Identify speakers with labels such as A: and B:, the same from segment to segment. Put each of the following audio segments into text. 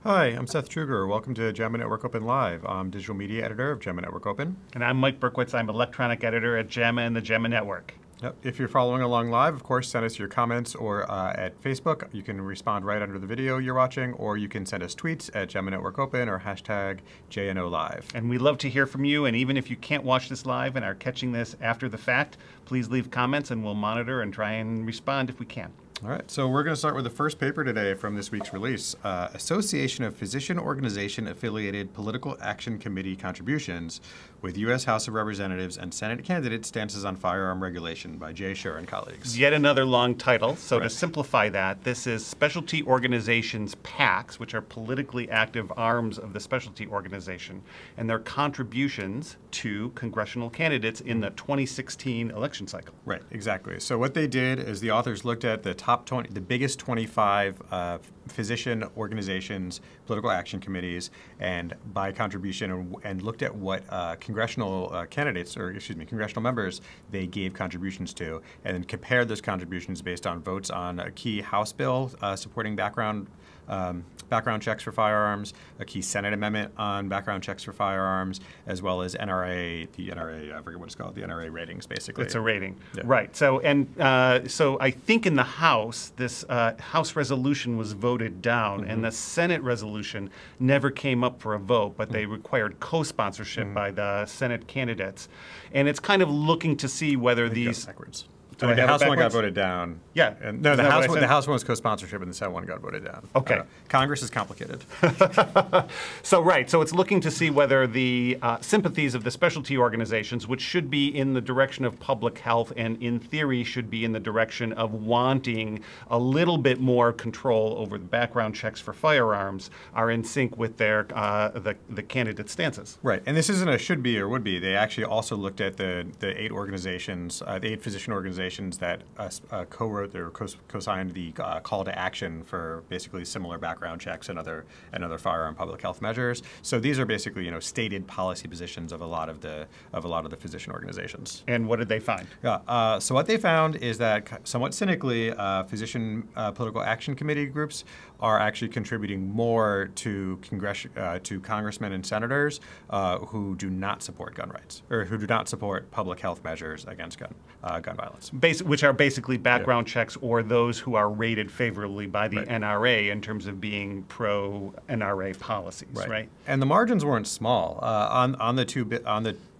A: Hi, I'm Seth Truger. Welcome to JNO Network Open Live. I'm digital media editor of JNO Network Open.
B: And I'm Mike Berkowitz. I'm electronic editor at JAMA and the JAMA Network.
A: Yep. If you're following along live, of course, send us your comments or at Facebook. You can respond right under the video you're watching, or you can send us tweets at JNO Network Open or hashtag JNO Live.
B: And we love to hear from you. And even if you can't watch this live and are catching this after the fact, please leave comments and we'll monitor and try and respond if we can.
A: All right, so we're going to start with the first paper today from this week's release, Association of Physician Organization Affiliated Political Action Committee Contributions with U.S. House of Representatives and Senate Candidate Stances on Firearm Regulation by Jay Scher and colleagues.
B: Yet another long title. So
A: Correct.
B: To simplify that, this is Specialty Organizations PACs, which are politically active arms of the specialty organization, and their contributions to congressional candidates in the 2016 election cycle.
A: Right, exactly. So what they did is the authors looked at the top 20, the biggest 25 physician organizations, political action committees, and by contribution, and looked at what congressional candidates, or excuse me, congressional members they gave contributions to, and then compared those contributions based on votes on a key House bill supporting background checks for firearms, a key Senate amendment on background checks for firearms, as well as NRA, I forget what it's called, the NRA ratings, basically.
B: It's a rating,
A: yeah.
B: Right. So so I think in the House, this House resolution was voted down, and the Senate resolution never came up for a vote, but they required co-sponsorship by the Senate candidates, and it's kind of looking to see whether these.
A: Backwards.
B: Do
A: I mean,
B: I
A: the
B: have
A: House
B: it
A: one got
B: backwards?
A: voted down.
B: Yeah.
A: And, no,
B: Isn't
A: the
B: that
A: House,
B: what I
A: one,
B: said?
A: the House one was co-sponsorship, and the Senate one got voted down.
B: Okay.
A: Congress is complicated.
B: So it's looking to see whether the sympathies of the specialty organizations, which should be in the direction of public health and in theory should be in the direction of wanting a little bit more control over the background checks for firearms, are in sync with their the candidate stances.
A: Right, and this isn't a should be or would be. They actually also looked at the 8 organizations, the 8 physician organizations that co-wrote or co-signed the call to action for basically similar background checks and other firearm public health measures. So these are basically stated policy positions of a lot of the physician organizations.
B: And what did they find?
A: Yeah, so what they found is that somewhat cynically, physician political action committee groups are actually contributing more to congressmen and senators who do not support gun rights or who do not support public health measures against gun violence.
B: Which are basically background checks or those who are rated favorably by the NRA in terms of being pro-NRA policies, right?
A: And the margins weren't small.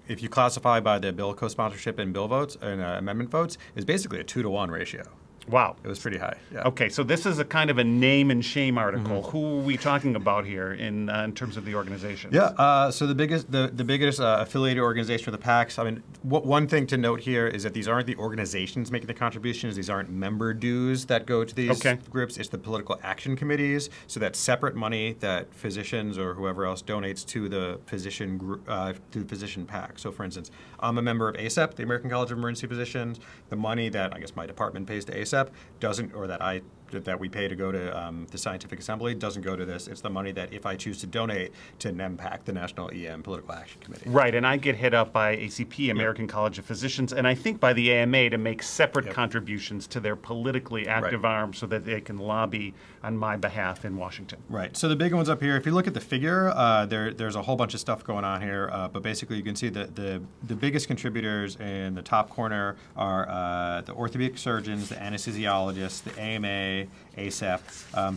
A: If you classify by the bill co-sponsorship and bill votes and amendment votes, is basically a 2-to-1 ratio.
B: Wow.
A: It was pretty high. Yeah.
B: Okay, so this is a kind of a name and shame article. Who are we talking about here in terms of the organizations?
A: Yeah, so the biggest affiliated organization for the PACs, I mean, one thing to note here is that these aren't the organizations making the contributions. These aren't member dues that go to these groups. It's the political action committees. So that's separate money that physicians or whoever else donates to the physician group, to the physician PAC. So for instance, I'm a member of ACEP, the American College of Emergency Physicians. The money that I guess my department pays to ACEP doesn't, or that we pay to go to the Scientific Assembly doesn't go to this. It's the money that if I choose to donate to NEMPAC, the National EM Political Action Committee.
B: Right, and I get hit up by ACP, American College of Physicians, and I think by the AMA to make separate contributions to their politically active arms so that they can lobby on my behalf in Washington.
A: Right, so the big ones up here, if you look at the figure, there's a whole bunch of stuff going on here, but basically you can see that the biggest contributors in the top corner are the orthopedic surgeons, the anesthesiologists, the AMA, ACEP.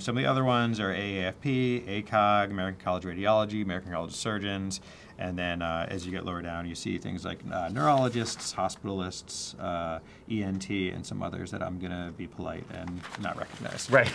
A: Some of the other ones are AAFP, ACOG, American College of Radiology, American College of Surgeons, and then as you get lower down, you see things like neurologists, hospitalists, ENT, and some others that I'm going to be polite and not recognize.
B: Right.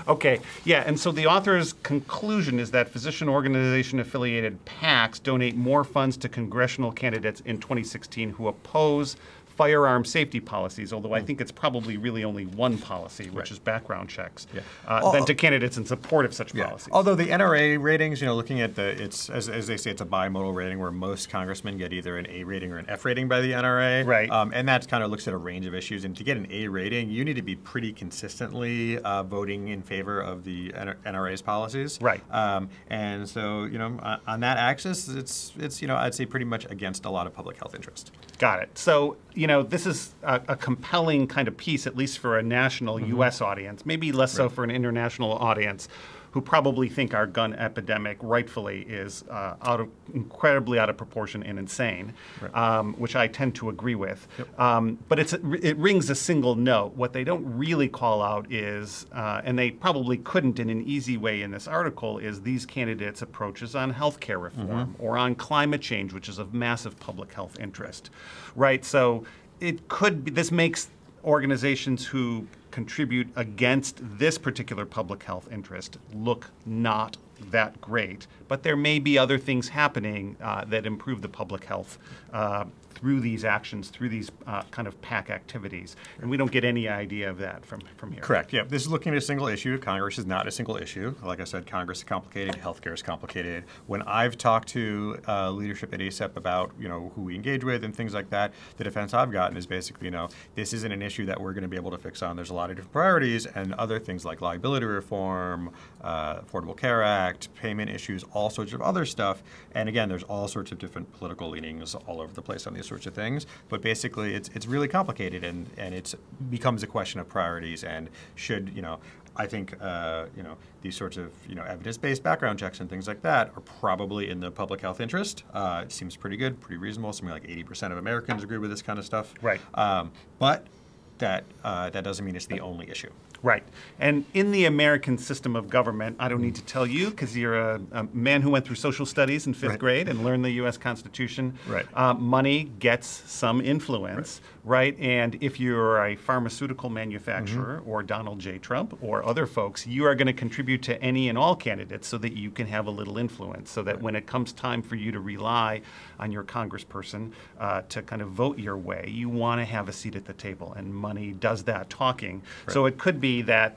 B: Okay. Yeah, and so the author's conclusion is that physician organization affiliated PACs donate more funds to congressional candidates in 2016 who oppose firearm safety policies, although I think it's probably really only one policy, which is background checks, than to candidates in support of such policies.
A: Although the NRA ratings, looking at it's as they say, it's a bimodal rating where most congressmen get either an A rating or an F rating by the NRA.
B: Right.
A: And that kind of looks at a range of issues. And to get an A rating, you need to be pretty consistently voting in favor of the NRA's policies.
B: Right.
A: And so, on that axis, it's I'd say pretty much against a lot of public health interest.
B: Got it. So, this is a compelling kind of piece, at least for a national U.S. audience, maybe less so for an international audience, who probably think our gun epidemic rightfully is incredibly out of proportion and insane, right. Which I tend to agree with. Yep. But it rings a single note. What they don't really call out is, and they probably couldn't in an easy way in this article, is these candidates' approaches on healthcare reform or on climate change, which is of massive public health interest, right? So it could be, this makes organizations who contribute against this particular public health interest look not that great, but there may be other things happening that improve the public health through these actions, through these kind of PAC activities. And we don't get any idea of that from here.
A: Correct, yeah. This is looking at a single issue. Congress is not a single issue. Like I said, Congress is complicated, healthcare is complicated. When I've talked to leadership at ACEP about, who we engage with and things like that, the defense I've gotten is basically, this isn't an issue that we're going to be able to fix on. There's a lot of different priorities and other things like liability reform, Affordable Care Act, payment issues, all sorts of other stuff. And again, there's all sorts of different political leanings all over the place on these sorts of things. But basically, it's really complicated, and it becomes a question of priorities. And should, I think, these sorts of, evidence-based background checks and things like that are probably in the public health interest. It seems pretty good, pretty reasonable. Something like 80% of Americans agree with this kind of stuff.
B: Right.
A: But that doesn't mean it's the only issue.
B: Right. And in the American system of government, I don't need to tell you because you're a man who went through social studies in fifth grade and learned the U.S. Constitution.
A: Right.
B: Money gets some influence, right? And if you're a pharmaceutical manufacturer or Donald J. Trump or other folks, you are going to contribute to any and all candidates so that you can have a little influence, so that when it comes time for you to rely on your congressperson to kind of vote your way, you want to have a seat at the table. And money does that talking. Right. So it could be that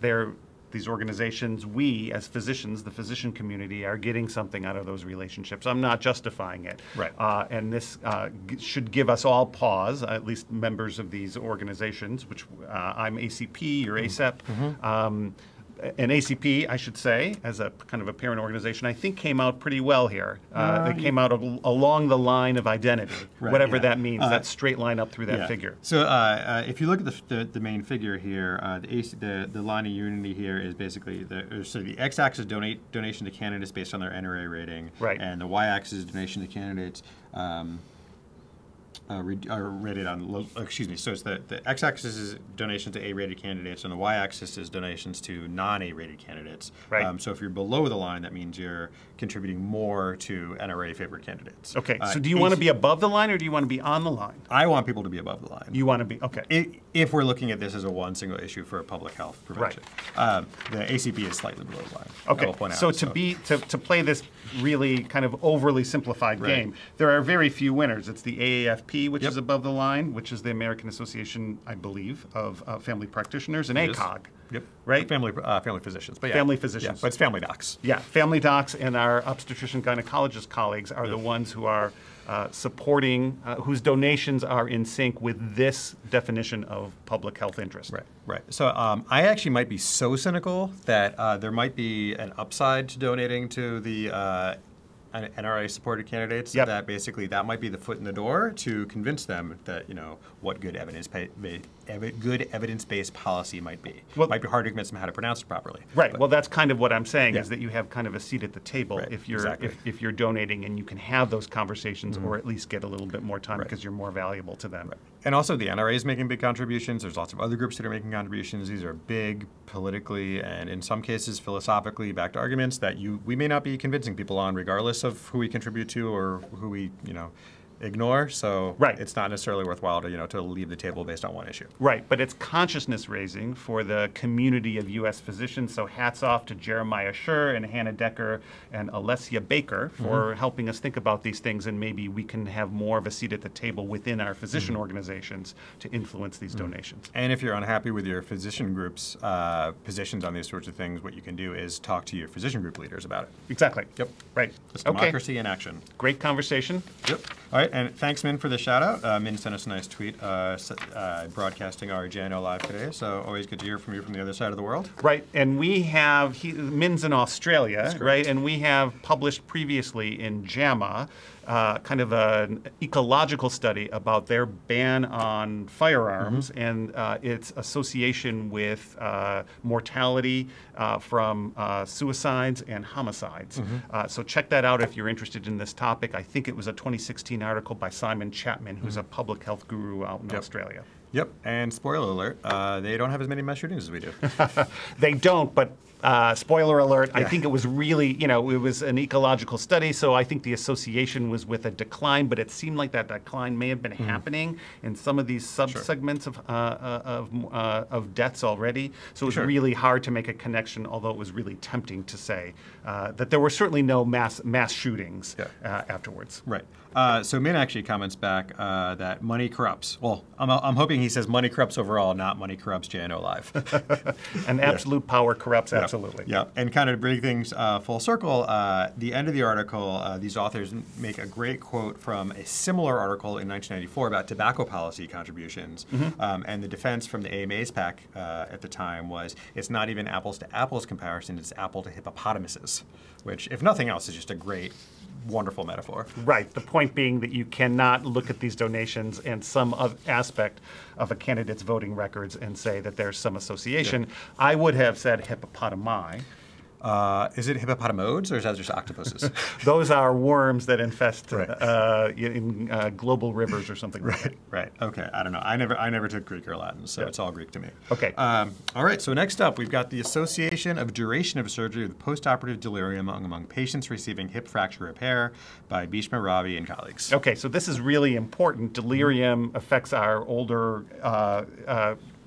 B: these organizations, we as physicians, the physician community, are getting something out of those relationships. I'm not justifying it.
A: Right.
B: And this should give us all pause, at least members of these organizations, which I'm ACP, you're ACEP. And ACP, I should say, as a kind of a parent organization, I think came out pretty well here. They came out along the line of identity, whatever that means, that straight line up through that figure.
A: So if you look at the main figure here, the line of unity here is basically, the x-axis is donation to candidates based on their NRA rating, and the y-axis is donation to candidates are rated on, so it's the x-axis is donations to A-rated candidates, and the y-axis is donations to non-A-rated candidates.
B: Right.
A: So if you're below the line, that means you're contributing more to NRA-favored candidates.
B: Okay, so do you want to be above the line, or do you want to be on the line?
A: I want people to be above the line.
B: You want to be, okay.
A: If we're looking at this as one single issue for public health prevention. Right. The ACP is slightly below the line.
B: Okay, so to play this really kind of overly simplified game, there are very few winners. It's the AAFP, which is above the line, which is the American Association, I believe, of Family Practitioners, and ACOG.
A: Yep.
B: Right?
A: Family physicians. But
B: family physicians.
A: Yeah, but it's family docs.
B: Yeah, family docs and our obstetrician gynecologist colleagues are the ones who are supporting, whose donations are in sync with this definition of public health interest.
A: Right. So I actually might be so cynical that there might be an upside to donating to the NRA-supported candidates, that basically that might be the foot in the door to convince them that, what good evidence-based policy might be. Well, it might be hard to convince them how to pronounce it properly.
B: Right. Well, that's kind of what I'm saying, is that you have kind of a seat at the table if you're if you're donating, and you can have those conversations or at least get a little bit more time because you're more valuable to them.
A: Right. And also the NRA is making big contributions. There's lots of other groups that are making contributions. These are big politically and in some cases philosophically backed arguments that we may not be convincing people on regardless of who we contribute to or who we, ignore. So it's not necessarily worthwhile to leave the table based on one issue.
B: Right, but it's consciousness raising for the community of U.S. physicians. So hats off to Jeremiah Schur and Hannah Decker and Alessia Baker for helping us think about these things, and maybe we can have more of a seat at the table within our physician organizations to influence these donations.
A: And if you're unhappy with your physician group's positions on these sorts of things, what you can do is talk to your phisian group leaders about it.
B: Exactly.
A: Yep.
B: Right.
A: It's democracy in action.
B: Great conversation.
A: Yep. All right. And thanks, Min, for the shout out. Min sent us a nice tweet broadcasting our JNO Live today. So always good to hear from you from the other side of the world.
B: Right. And we have, Min's in Australia, right? And we have published previously in JAMA kind of an ecological study about their ban on firearms and its association with mortality from suicides and homicides. So check that out if you're interested in this topic. I think it was a 2016 article by Simon Chapman, who's a public health guru out in Australia.
A: Yep, and spoiler alert, they don't have as many mass shootings as we do.
B: They don't, but spoiler alert, I think it was really, it was an ecological study, so I think the association was with a decline, but it seemed like that decline may have been happening in some of these subsegments of deaths already. So it was really hard to make a connection, although it was really tempting to say that there were certainly no mass shootings afterwards.
A: Right. So Min actually comments back that money corrupts. Well, I'm hoping he says money corrupts overall, not money corrupts JNO Live.
B: And absolute power corrupts absolutely.
A: Yeah, and kind of to bring things full circle, the end of the article, these authors make a great quote from a similar article in 1994 about tobacco policy contributions. And the defense from the AMA's PAC at the time was, it's not even apples to apples comparison, it's apple to hippopotamuses, which, if nothing else, is just a great, wonderful metaphor.
B: Right. The point being that you cannot look at these donations and some aspect of a candidate's voting records and say that there's some association. I would have said hippopotami.
A: Is it hippopotamodes, or is that just octopuses?
B: Those are worms that infest in global rivers or something like that.
A: Right. Okay. I don't know. I never took Greek or Latin, so it's all Greek to me.
B: Okay.
A: All right. So next up, we've got the association of duration of surgery with postoperative delirium among patients receiving hip fracture repair by Bhishma Ravi and colleagues.
B: Okay. So this is really important. Delirium affects our older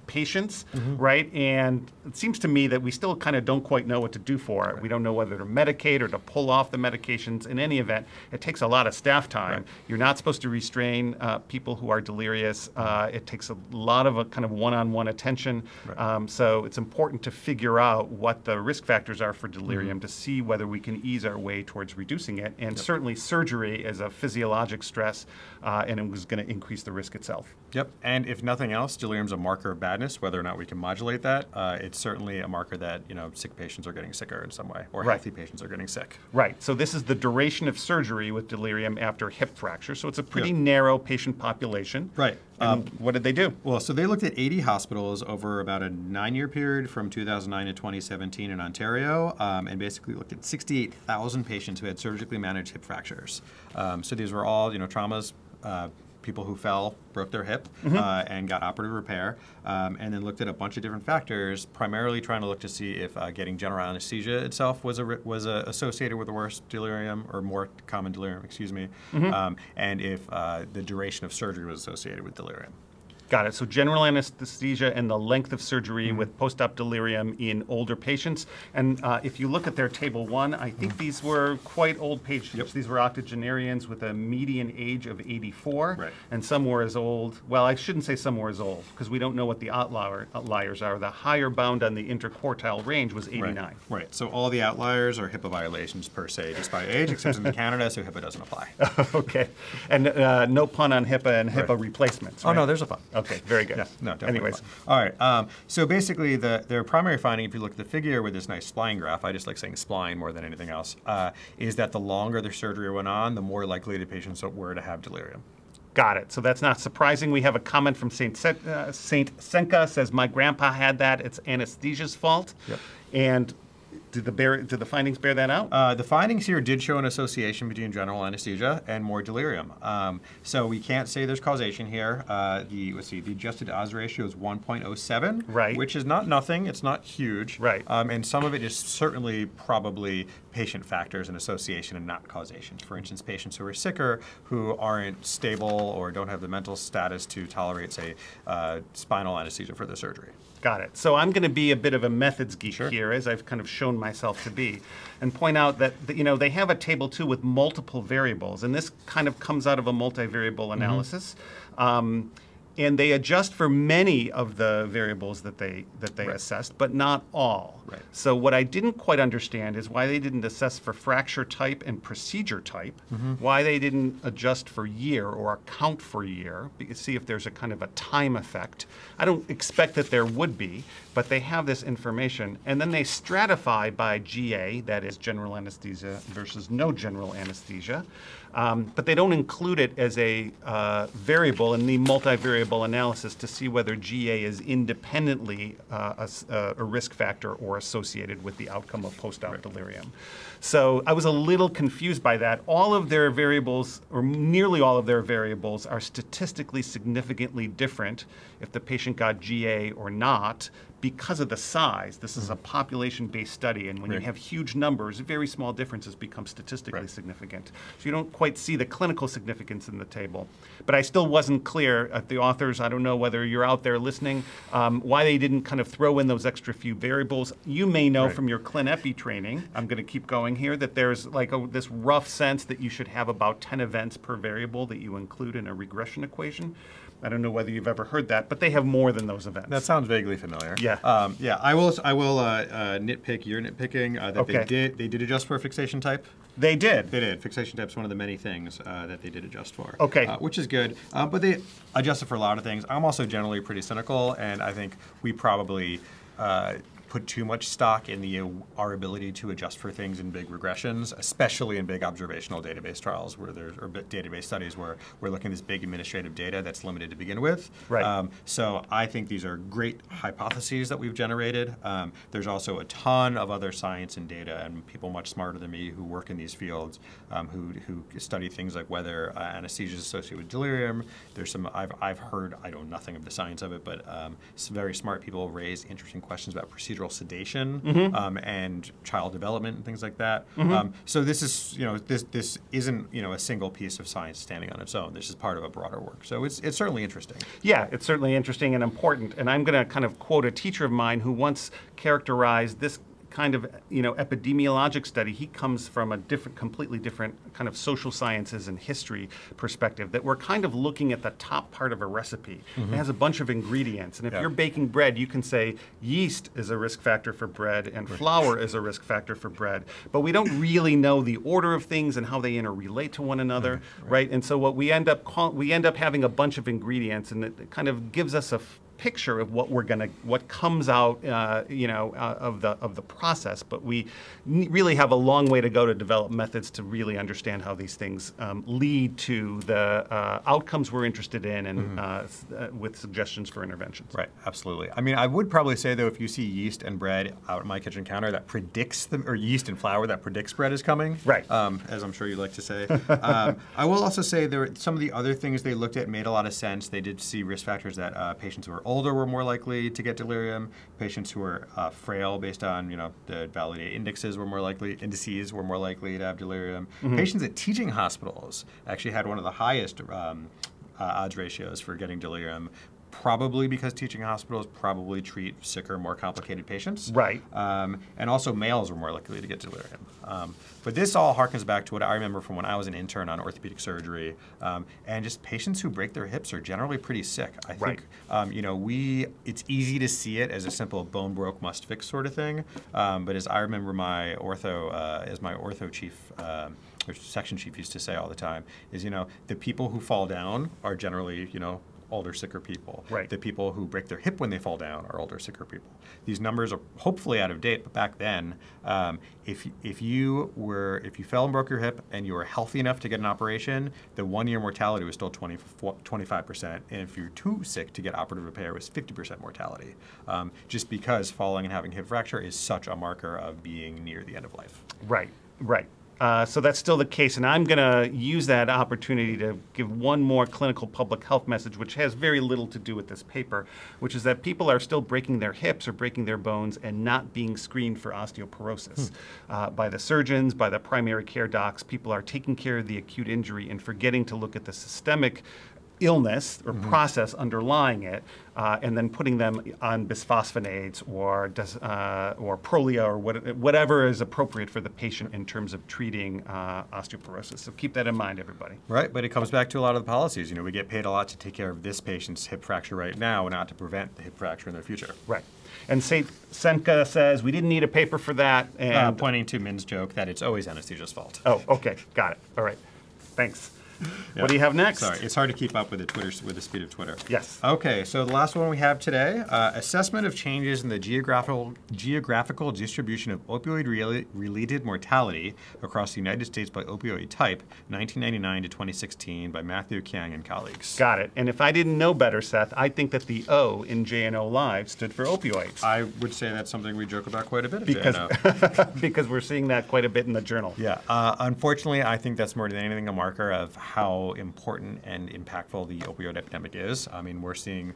B: patients, right? And it seems to me that we still kind of don't quite know what to do for it. We don't know whether to medicate or to pull off the medications. In any event, it takes a lot of staff time. You're not supposed to restrain people who are delirious. It takes a lot of kind of one-on-one attention. So it's important to figure out what the risk factors are for delirium to see whether we can ease our way towards reducing it. And certainly surgery is a physiologic stress, and it was going to increase the risk itself.
A: Yep. And if nothing else, delirium is a marker of badness. Whether or not we can modulate that, it's certainly a marker that sick patients are getting sicker in some way, or healthy patients are getting sick.
B: Right. So this is the duration of surgery with delirium after hip fracture. So it's a pretty narrow patient population.
A: Right.
B: What did they do?
A: Well, so they looked at 80 hospitals over about a 9-year period from 2009 to 2017 in Ontario, and basically looked at 68,000 patients who had surgically managed hip fractures. So these were all traumas. People who fell, broke their hip, and got operative repair, and then looked at a bunch of different factors, primarily trying to look to see if getting general anesthesia itself was associated with a worse delirium, or more common delirium, excuse me, and if the duration of surgery was associated with delirium.
B: Got it. So general anesthesia and the length of surgery with post-op delirium in older patients. And if you look at their table 1, I think these were quite old patients. These were octogenarians with a median age of 84. And some were as old, well, I shouldn't say some were as old, because we don't know what the outliers are. The higher bound on the interquartile range was 89.
A: Right. So all the outliers are HIPAA violations per se, just by age, except in Canada, so HIPAA doesn't apply.
B: Okay. And no pun on HIPAA and HIPAA replacements, right?
A: Oh, no, there's a pun.
B: Okay, very good.
A: Yeah, no, definitely.
B: Anyways.
A: All right. So basically, their primary finding, if you look at the figure with this nice spline graph, I just like saying spline more than anything else, is that the longer the surgery went on, the more likely the patients were to have delirium.
B: Got it. So that's not surprising. We have a comment from Saint Senka, says, my grandpa had that. It's anesthesia's fault. And did the findings bear that out?
A: The findings here did show an association between general anesthesia and more delirium. So we can't say there's causation here. The adjusted odds ratio is 1.07, which is not nothing. It's not huge. And some of it is certainly probably patient factors and association and not causation. For instance, patients who are sicker, who aren't stable or don't have the mental status to tolerate, say, spinal anesthesia for the surgery.
B: Got it. So I'm going to be a bit of a methods geek here, as I've kind of shown myself to be, and point out that they have a table 2 with multiple variables, and this kind of comes out of a multivariable analysis. And they adjust for many of the variables that they assessed, but not all. So what I didn't quite understand is why they didn't assess for fracture type and procedure type, why they didn't adjust for year or account for year, see if there's a kind of a time effect. I don't expect that there would be, but they have this information. And then they stratify by GA, that is general anesthesia versus no general anesthesia. but they don't include it as a variable in the multivariable analysis to see whether GA is independently a risk factor or associated with the outcome of post-op delirium. So I was a little confused by that. All of their variables, or nearly all of their variables, are statistically significantly different if the patient got GA or not because of the size. This is a population-based study, and when you have huge numbers, very small differences become statistically significant. So you don't quite see the clinical significance in the table. But I still wasn't clear at the authors, I don't know whether you're out there listening, why they didn't kind of throw in those extra few variables. You may know from your ClinEpi training, I'm going to keep going here, that there's like this rough sense that you should have about 10 events per variable that you include in a regression equation. I don't know whether you've ever heard that, but they have more than those events.
A: That sounds vaguely familiar.
B: Yeah.
A: Yeah. I will nitpick your nitpicking that they did adjust for a fixation type.
B: They did.
A: They did. Fixation type is one of the many things that they did adjust for.
B: Okay.
A: Which is good. But they adjusted for a lot of things. I'm also generally pretty cynical, and I think we probably put too much stock in our ability to adjust for things in big regressions, especially in big observational database trials or database studies where we're looking at this big administrative data that's limited to begin with.
B: Right.
A: So I think these are great hypotheses that we've generated. There's also a ton of other science and data and people much smarter than me who work in these fields who study things like whether anesthesia is associated with delirium. There's some, I've heard, I know nothing of the science of it, but some very smart people raise interesting questions about procedural sedation and child development and things like that. So this is, this isn't, a single piece of science standing on its own. This is part of a broader work. So it's certainly interesting.
B: Yeah, it's certainly interesting and important. And I'm going to kind of quote a teacher of mine who once characterized this kind of epidemiologic study. He comes from a completely different kind of social sciences and history perspective, that we're kind of looking at the top part of a recipe. It has a bunch of ingredients, and if you're baking bread, you can say yeast is a risk factor for bread and flour is a risk factor for bread, but we don't really know the order of things and how they interrelate to one another, right? And so what we end up having a bunch of ingredients, and it kind of gives us a picture of what comes out, of the process. But we really have a long way to go to develop methods to really understand how these things lead to the outcomes we're interested in, and with suggestions for interventions.
A: Right, absolutely. I mean, I would probably say though, if you see yeast and bread out at my kitchen counter, that predicts or yeast and flour that predicts bread is coming.
B: Right.
A: As I'm sure you'd like to say. I will also say some of the other things they looked at made a lot of sense. They did see risk factors that patients who are older were more likely to get delirium. Patients who were frail, based on the validated indices, were more likely to have delirium. Patients at teaching hospitals actually had one of the highest odds ratios for getting delirium. Probably because teaching hospitals probably treat sicker, more complicated patients.
B: Right.
A: And also males were more likely to get delirium. But this all harkens back to what I remember from when I was an intern on orthopedic surgery. And just patients who break their hips are generally pretty sick. I think, it's easy to see it as a simple bone broke, must fix sort of thing. But as I remember my ortho chief, or section chief used to say all the time, is, the people who fall down are generally, older, sicker people.
B: Right.
A: The people who break their hip when they fall down are older, sicker people. These numbers are hopefully out of date, but back then, if you fell and broke your hip and you were healthy enough to get an operation, the 1-year mortality was still 25%, and if you're too sick to get operative repair, it was 50% mortality. Just because falling and having hip fracture is such a marker of being near the end of life.
B: Right, right. So that's still the case, and I'm going to use that opportunity to give one more clinical public health message, which has very little to do with this paper, which is that people are still breaking their hips or breaking their bones and not being screened for osteoporosis. By the surgeons, by the primary care docs, people are taking care of the acute injury and forgetting to look at the systemic illness or process underlying it, and then putting them on bisphosphonates or Prolia or whatever is appropriate for the patient in terms of treating osteoporosis. So keep that in mind, everybody.
A: Right, but it comes back to a lot of the policies. We get paid a lot to take care of this patient's hip fracture right now, and not to prevent the hip fracture in the future.
B: Right. And Senka says, we didn't need a paper for that. And
A: pointing to Min's joke that it's always anesthesia's fault.
B: Oh, okay, got it. All right, thanks. What do you have next?
A: Sorry, it's hard to keep up with the speed of Twitter.
B: Yes.
A: Okay, so the last one we have today, assessment of changes in the geographical distribution of opioid-related mortality across the United States by opioid type, 1999 to 2016, by Matthew Kiang and colleagues.
B: Got it. And if I didn't know better, Seth, I think that the O in JNO Live stood for opioids.
A: I would say that's something we joke about quite a bit at JNO.
B: Because we're seeing that quite a bit in the journal.
A: Yeah. Unfortunately, I think that's more than anything a marker of how important and impactful the opioid epidemic is. I mean, we're seeing,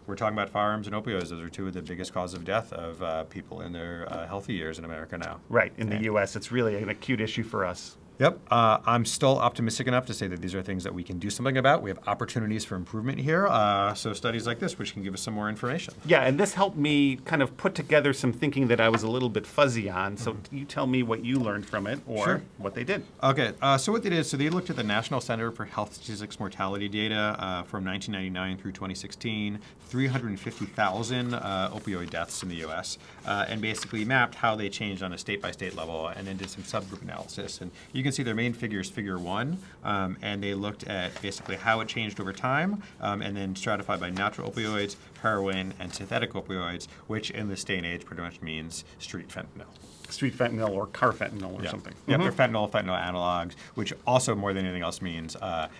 A: we're talking about firearms and opioids. Those are two of the biggest causes of death of people in their healthy years in America now.
B: Right. In the U.S., it's really an acute issue for us.
A: Yep. I'm still optimistic enough to say that these are things that we can do something about. We have opportunities for improvement here. So studies like this, which can give us some more information.
B: Yeah, and this helped me kind of put together some thinking that I was a little bit fuzzy on. So you tell me what you learned from it or what they did.
A: Okay. So what they did, so they looked at the National Center for Health Statistics mortality data from 1999 through 2016, 350,000 opioid deaths in the U.S., and basically mapped how they changed on a state-by-state level, and then did some subgroup analysis. And you can see their main figure is figure 1, and they looked at basically how it changed over time, and then stratified by natural opioids, heroin, and synthetic opioids, which in this day and age pretty much means street fentanyl.
B: Street fentanyl or carfentanil or something.
A: Yep, they're fentanyl analogs, which also more than anything else means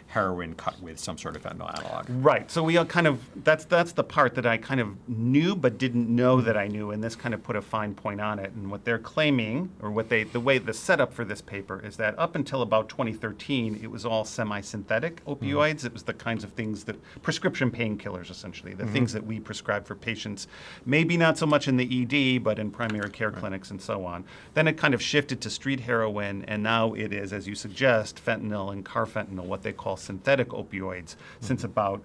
A: heroin cut with some sort of fentanyl analog.
B: Right. So we all kind of, that's the part that I kind of knew but didn't know that I knew, and this kind of put a fine point on it. And what they're claiming, or the way the setup for this paper is that up until about 2013, it was all semi-synthetic opioids. It was the kinds of things that, prescription painkillers essentially, the things that we prescribe for patients, maybe not so much in the ED, but in primary care clinics and so on. Then it kind of shifted to street heroin, and now it is, as you suggest, fentanyl and carfentanil, what they call synthetic opioids, since about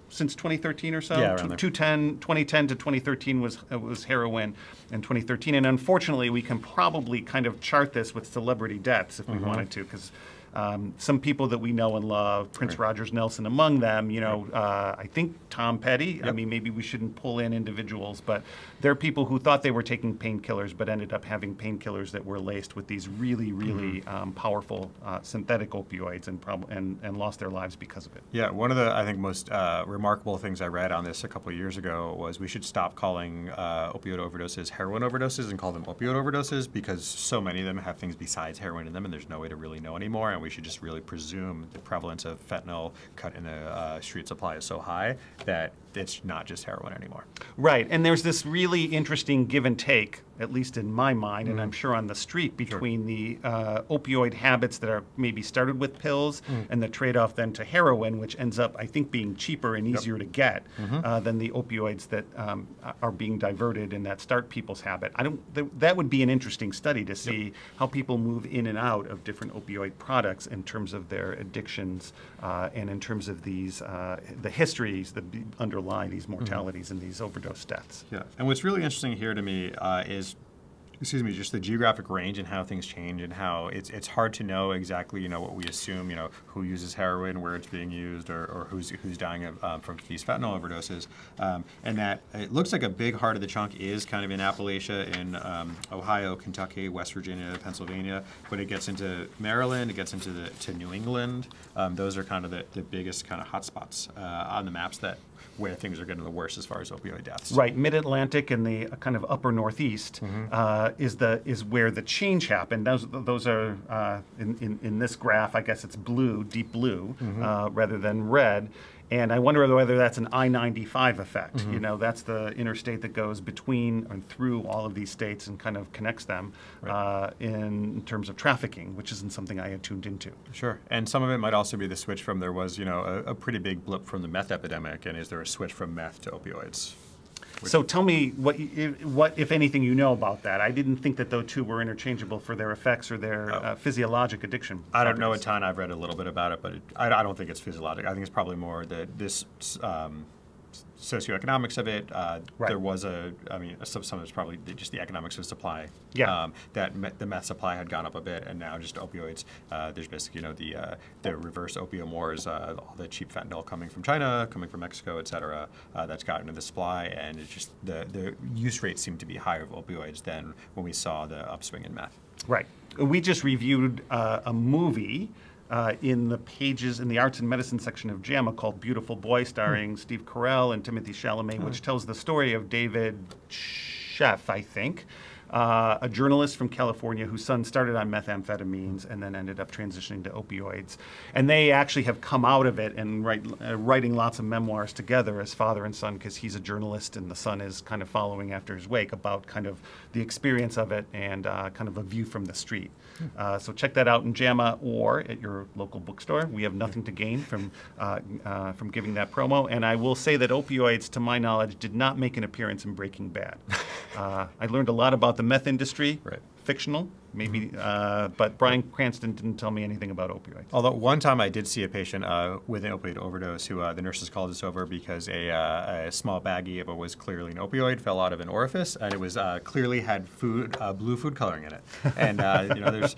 B: since 2013 or so.
A: Yeah,
B: 2010 to 2013 was heroin, and 2013. And unfortunately, we can probably kind of chart this with celebrity deaths if we wanted to, because some people that we know and love, Prince Rogers Nelson among them, I think Tom Petty. I mean, maybe we shouldn't pull in individuals, but there are people who thought they were taking painkillers but ended up having painkillers that were laced with these really, really powerful synthetic opioids and lost their lives because of it.
A: Yeah, one of the, I think, most remarkable things I read on this a couple of years ago was we should stop calling opioid overdoses heroin overdoses and call them opioid overdoses, because so many of them have things besides heroin in them, and there's no way to really know anymore. And we should just really presume the prevalence of fentanyl cut in the street supply is so high that it's not just heroin anymore.
B: Right, and there's this really interesting give and take, at least in my mind, and I'm sure on the street, between the opioid habits that are maybe started with pills and the trade-off then to heroin, which ends up, I think, being cheaper and easier to get than the opioids that are being diverted and that start people's habit. That would be an interesting study to see how people move in and out of different opioid products in terms of their addictions and in terms of these the histories that underlie these mortalities and these overdose deaths.
A: Yeah, and what's really interesting here to me is, just the geographic range and how things change, and how it's hard to know exactly, what we assume, who uses heroin, where it's being used, or who's dying from these fentanyl overdoses, and that it looks like a big heart of the chunk is kind of in Appalachia, in Ohio, Kentucky, West Virginia, Pennsylvania. When it gets into Maryland, it gets into New England. Those are kind of the biggest kind of hotspots on the maps where things are getting the worst as far as opioid deaths.
B: Right, Mid-Atlantic and the kind of upper Northeast is where the change happened. Those are in this graph. I guess it's blue, deep blue, rather than red. And I wonder whether that's an I-95 effect. That's the interstate that goes between and through all of these states and kind of connects them in terms of trafficking, which isn't something I had tuned into.
A: Sure. And some of it might also be the switch from, there was, a pretty big blip from the meth epidemic, and is there a switch from meth to opioids?
B: So tell me what, if anything, you know about that. I didn't think that those two were interchangeable for their effects or their physiologic addiction.
A: I don't know a ton. I've read a little bit about it, but I don't think it's physiologic. I think it's probably more this socioeconomics of it. There was some of it's probably just the economics of supply.
B: Yeah.
A: The meth supply had gone up a bit, and now just opioids. There's basically, the reverse opium wars, all the cheap fentanyl coming from China, coming from Mexico, et cetera, that's gotten into the supply, and it's just the use rates seem to be higher of opioids than when we saw the upswing in meth.
B: Right. We just reviewed a movie in the pages in the arts and medicine section of JAMA called Beautiful Boy, starring Steve Carell and Timothée Chalamet, which tells the story of David Sheff, I think, a journalist from California whose son started on methamphetamines and then ended up transitioning to opioids. And they actually have come out of it and writing lots of memoirs together as father and son, because he's a journalist and the son is kind of following after his wake, about kind of the experience of it and kind of a view from the street. So check that out in JAMA or at your local bookstore. We have nothing to gain from giving that promo. And I will say that opioids, to my knowledge, did not make an appearance in Breaking Bad. I learned a lot about the meth industry, fictional, maybe, but Bryan Cranston didn't tell me anything about opioids.
A: Although one time I did see a patient with an opioid overdose who the nurses called us over because a small baggie of what was clearly an opioid fell out of an orifice, and it was clearly had blue food coloring in it. And there's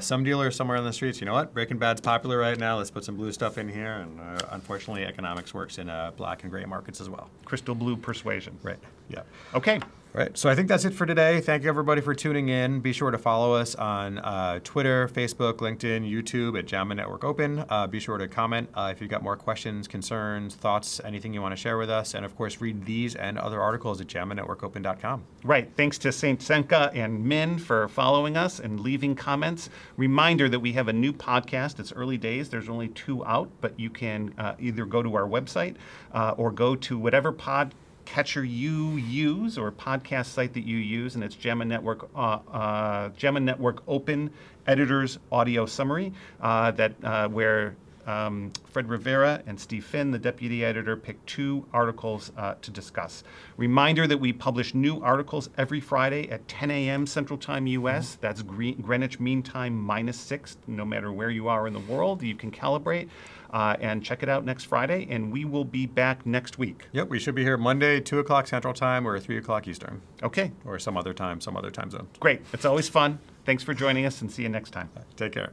A: some dealer somewhere on the streets, you know what, Breaking Bad's popular right now, let's put some blue stuff in here, and unfortunately economics works in black and gray markets as well.
B: Crystal blue persuasion.
A: Right, yeah.
B: Okay.
A: Right. So I think that's it for today. Thank you, everybody, for tuning in. Be sure to follow us on Twitter, Facebook, LinkedIn, YouTube at JAMA Network Open. Be sure to comment if you've got more questions, concerns, thoughts, anything you want to share with us. And, of course, read these and other articles at jamanetworkopen.com.
B: Right. Thanks to St. Senka and Min for following us and leaving comments. Reminder that we have a new podcast. It's early days. There's only 2 out, but you can either go to our website or go to whatever podcatcher you use or podcast site that you use, and it's JAMA Network Open Editor's Audio Summary, where Fred Rivera and Steve Finn, the deputy editor, picked 2 articles to discuss. Reminder that we publish new articles every Friday at 10 a.m. Central Time U.S. That's Greenwich Mean Time -6. No matter where you are in the world, you can calibrate. And check it out next Friday, and we will be back next week.
A: Yep, we should be here Monday, 2 o'clock Central Time or 3 o'clock Eastern.
B: Okay.
A: Or some other time zone.
B: Great. It's always fun. Thanks for joining us, and see you next time.
A: Take care.